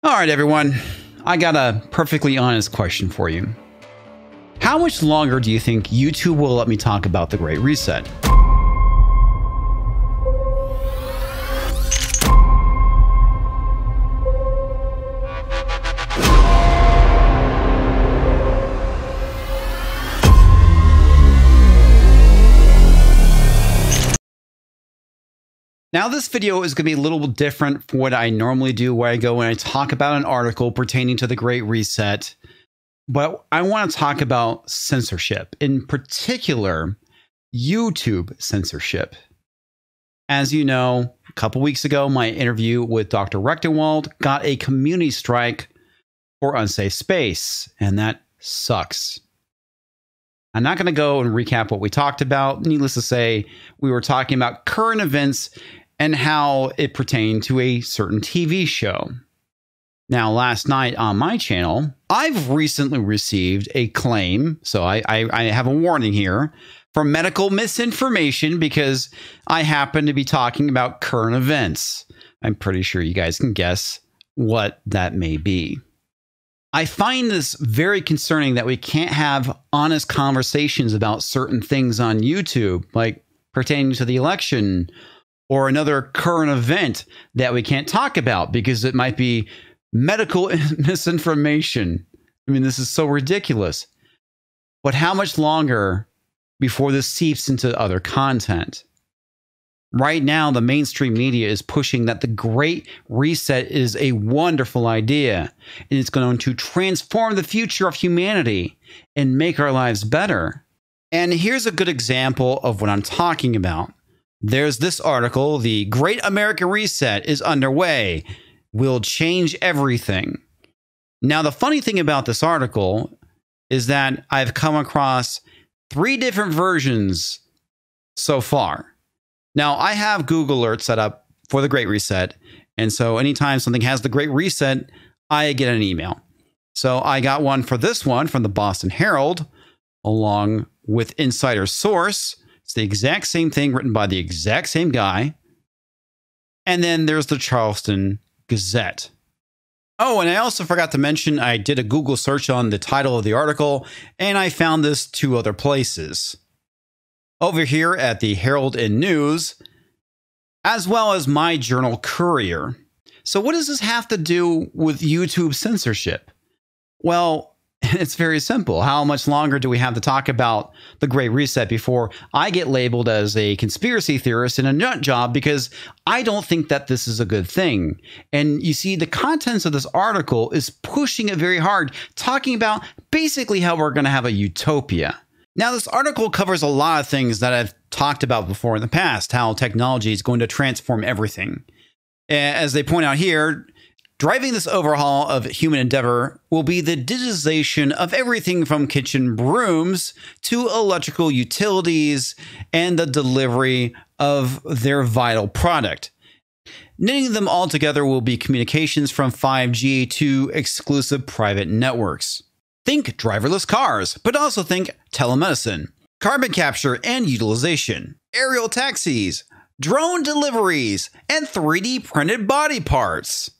All right, everyone. I got a perfectly honest question for you. How much longer do you think YouTube will let me talk about the Great Reset? Now, this video is going to be a little different from what I normally do, where I go and I talk about an article pertaining to the Great Reset. But I want to talk about censorship, in particular, YouTube censorship. As you know, a couple weeks ago, my interview with Dr. Rechtenwald got a community strike for unsafe space, and that sucks. I'm not going to go and recap what we talked about. Needless to say, we were talking about current events and how it pertained to a certain TV show. Now, last night on my channel, I've recently received a claim, so I have a warning here, for medical misinformation because I happen to be talking about current events. I'm pretty sure you guys can guess what that may be. I find this very concerning that we can't have honest conversations about certain things on YouTube, like pertaining to the election or another current event that we can't talk about because it might be medical misinformation. I mean, this is so ridiculous. But how much longer before this seeps into other content? Right now, the mainstream media is pushing that the Great Reset is a wonderful idea, and it's going to transform the future of humanity and make our lives better. And here's a good example of what I'm talking about. There's this article, "The Great American Reset is underway. Will change everything." Now, the funny thing about this article is that I've come across 3 different versions so far. Now, I have Google Alerts set up for the Great Reset, and so anytime something has the Great Reset, I get an email. So I got one for this one from the Boston Herald, along with Insider Source. It's the exact same thing written by the exact same guy. And then there's the Charleston Gazette. Oh, and I also forgot to mention I did a Google search on the title of the article, and I found this 2 other places. Over here at the Herald and News, as well as my journal Courier. So what does this have to do with YouTube censorship? Well, it's very simple. How much longer do we have to talk about the Great Reset before I get labeled as a conspiracy theorist and a nut job because I don't think that this is a good thing? And you see, the contents of this article is pushing it very hard, talking about basically how we're going to have a utopia. Now, this article covers a lot of things that I've talked about before in the past, how technology is going to transform everything. As they point out here, driving this overhaul of human endeavor will be the digitization of everything from kitchen brooms to electrical utilities and the delivery of their vital product. Knitting them all together will be communications from 5G to exclusive private networks. Think driverless cars, but also think telemedicine, carbon capture and utilization, aerial taxis, drone deliveries, and 3D printed body parts.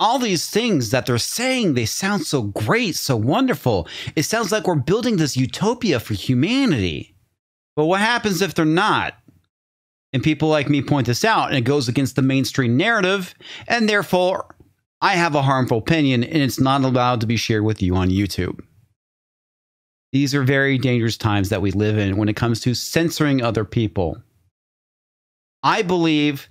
All these things that they're saying, they sound so great, so wonderful. It sounds like we're building this utopia for humanity. But what happens if they're not? And people like me point this out, and it goes against the mainstream narrative, and therefore I have a harmful opinion, and it's not allowed to be shared with you on YouTube. These are very dangerous times that we live in when it comes to censoring other people. I believe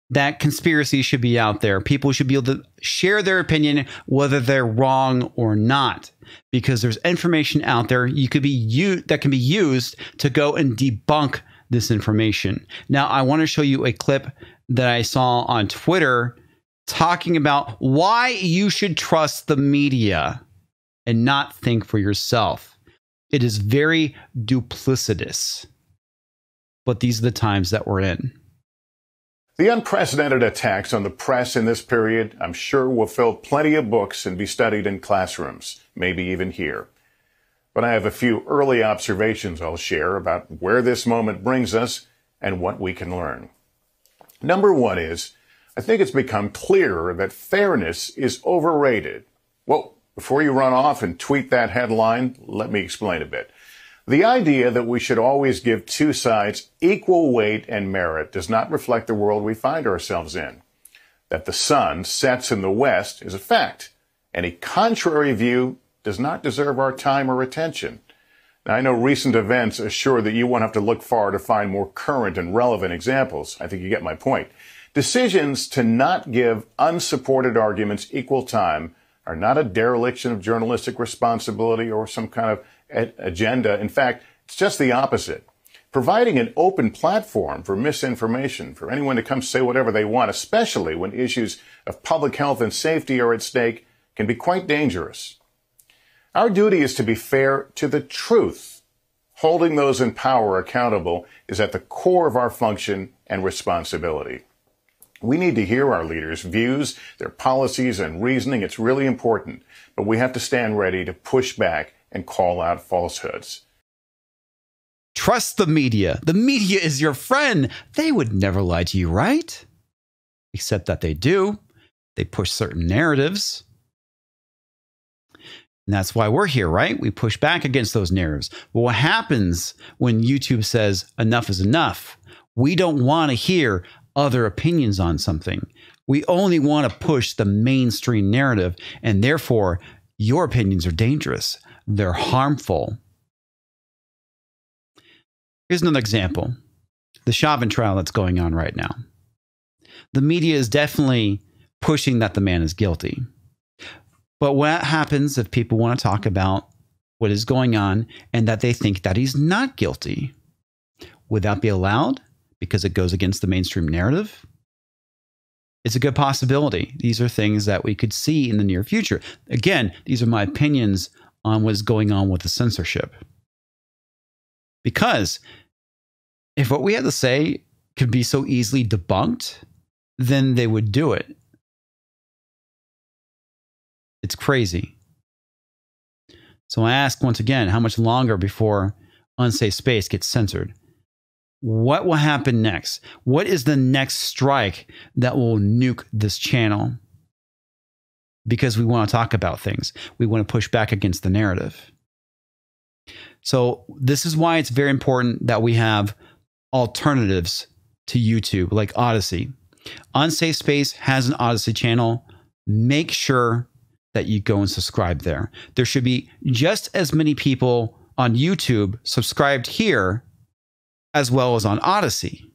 that conspiracy should be out there. People should be able to share their opinion, whether they're wrong or not, because there's information out there that can be used to go and debunk this information. Now, I want to show you a clip that I saw on Twitter talking about why you should trust the media and not think for yourself. It is very duplicitous, but these are the times that we're in. The unprecedented attacks on the press in this period, I'm sure, will fill plenty of books and be studied in classrooms, maybe even here. But I have a few early observations I'll share about where this moment brings us and what we can learn. Number 1 is, I think it's become clearer that fairness is overrated. Well, before you run off and tweet that headline, let me explain a bit. The idea that we should always give two sides equal weight and merit does not reflect the world we find ourselves in. That the sun sets in the west is a fact. Any contrary view does not deserve our time or attention. Now, I know recent events assure that you won't have to look far to find more current and relevant examples. I think you get my point. Decisions to not give unsupported arguments equal time are not a dereliction of journalistic responsibility or some kind of agenda. In fact, it's just the opposite. Providing an open platform for misinformation, for anyone to come say whatever they want, especially when issues of public health and safety are at stake, can be quite dangerous. Our duty is to be fair to the truth. Holding those in power accountable is at the core of our function and responsibility. We need to hear our leaders' views, their policies, and reasoning. It's really important, but we have to stand ready to push back and call out falsehoods. Trust the media. The media is your friend. They would never lie to you, right? Except that they do. They push certain narratives. And that's why we're here, right? We push back against those narratives. But what happens when YouTube says enough is enough? We don't want to hear other opinions on something. We only want to push the mainstream narrative, and therefore your opinions are dangerous. They're harmful. Here's another example. The Chauvin trial that's going on right now. The media is definitely pushing that the man is guilty. But what happens if people want to talk about what is going on and that they think that he's not guilty? Would that be allowed because it goes against the mainstream narrative? It's a good possibility. These are things that we could see in the near future. Again, these are my opinions on what is going on with the censorship. Because if what we have to say could be so easily debunked, then they would do it. It's crazy. So I ask once again, how much longer before Unsafe Space gets censored? What will happen next? What is the next strike that will nuke this channel? Because we want to talk about things. We want to push back against the narrative. So this is why it's very important that we have alternatives to YouTube, like Odyssey. Unsafe Space has an Odyssey channel. Make sure that you go and subscribe there. There should be just as many people on YouTube subscribed here as well as on Odyssey.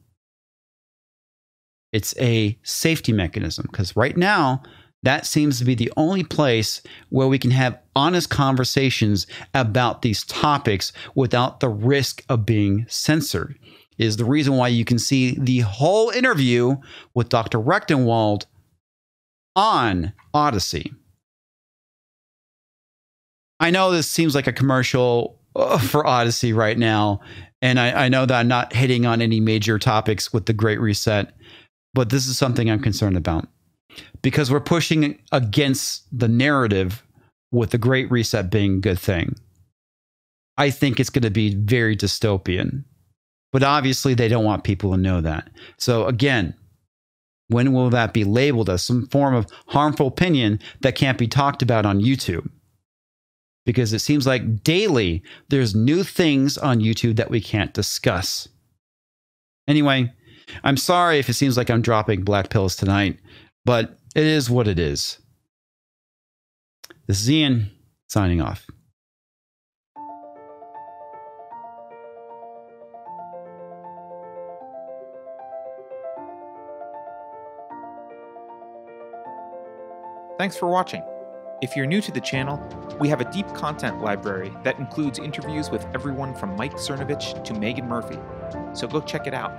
It's a safety mechanism because right now, that seems to be the only place where we can have honest conversations about these topics without the risk of being censored. It is the reason why you can see the whole interview with Dr. Rechtenwald on Odyssey. I know this seems like a commercial for Odyssey right now, and I know that I'm not hitting on any major topics with the Great Reset, but this is something I'm concerned about. Because we're pushing against the narrative with the Great Reset being a good thing. I think it's going to be very dystopian. But obviously, they don't want people to know that. So again, when will that be labeled as some form of harmful opinion that can't be talked about on YouTube? Because it seems like daily, there's new things on YouTube that we can't discuss. Anyway, I'm sorry if it seems like I'm dropping black pills tonight, but it is what it is. This is Ian, signing off. Thanks for watching. If you're new to the channel, we have a deep content library that includes interviews with everyone from Mike Cernovich to Megan Murphy, so go check it out.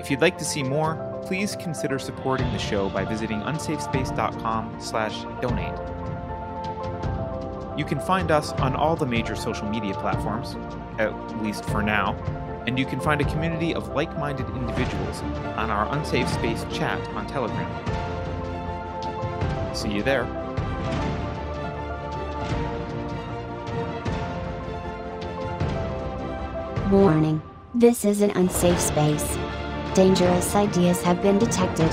If you'd like to see more, please consider supporting the show by visiting unsafespace.com/donate. You can find us on all the major social media platforms, at least for now, and you can find a community of like-minded individuals on our Unsafe Space chat on Telegram. See you there. Warning. This is an unsafe space. Dangerous ideas have been detected.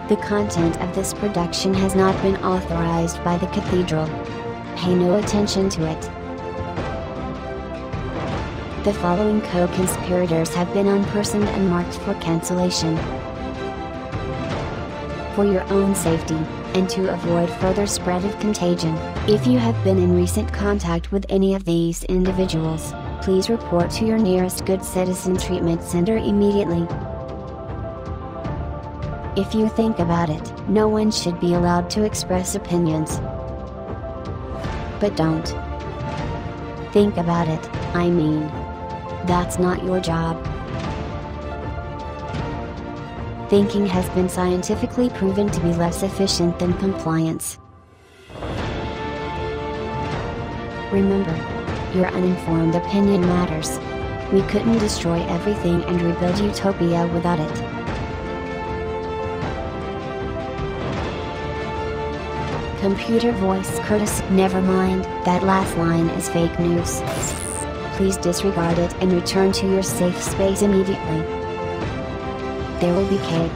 The content of this production has not been authorized by the Cathedral. Pay no attention to it. The following co-conspirators have been unpersoned and marked for cancellation. For your own safety, and to avoid further spread of contagion, if you have been in recent contact with any of these individuals, please report to your nearest Good Citizen Treatment Center immediately. If you think about it, no one should be allowed to express opinions. But don't. Think about it, I mean. That's not your job. Thinking has been scientifically proven to be less efficient than compliance. Remember, your uninformed opinion matters. We couldn't destroy everything and rebuild utopia without it. Computer voice courtesy. Never mind, that last line is fake news. Please disregard it and return to your safe space immediately. There will be cake.